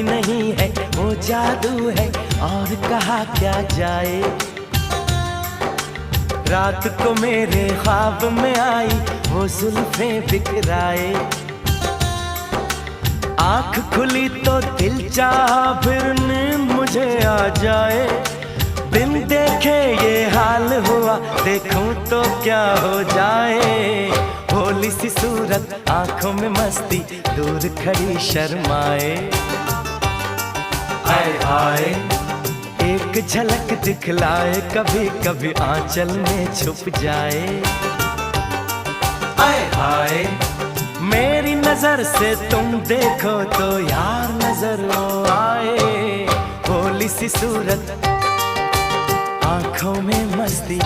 नहीं है, वो जादू है और कहा क्या जाए। रात को मेरे ख्वाब में आई वो जुल्फें बिखराए। आँख खुली तो दिल चाहा फिर नींद मुझे आ जाए। बिन देखे ये हाल हुआ, देखूं तो क्या हो जाए। भोली सी सूरत, आंखों में मस्ती, दूर खड़ी शर्माए। आए आए एक झलक दिखलाए, कभी कभी आंचल में छुप जाए। आए आए मेरी नजर से तुम देखो तो यार नजर आए। भोली सी सूरत, आंखों में मस्ती,